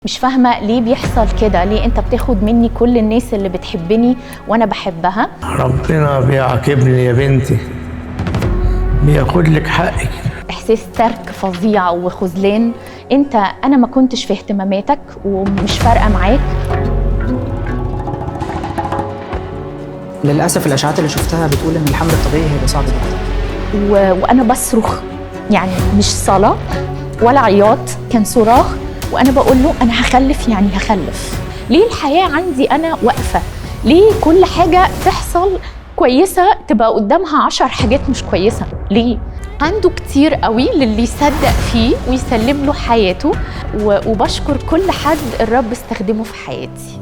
مش فاهمة ليه بيحصل كده، ليه انت بتاخد مني كل الناس اللي بتحبني وانا بحبها. ربنا بيعاقبني يا بنتي، بياخد لك حقك. احساس ترك فظيع وخذلان. انا ما كنتش في اهتماماتك ومش فارقة معاك. للأسف الأشعاعات اللي شفتها بتقول إن الحمل الطبيعي هيبقى صعب جدا. وانا بصرخ، يعني مش صلاة ولا عياط، كان صراخ وانا بقول له انا هخلف، يعني هخلف. ليه الحياة عندي انا واقفة؟ ليه كل حاجة تحصل كويسة تبقى قدامها 10 حاجات مش كويسة؟ ليه؟ عنده كتير قوي للي يصدق فيه ويسلم له حياته، وبشكر كل حد الرب استخدمه في حياتي.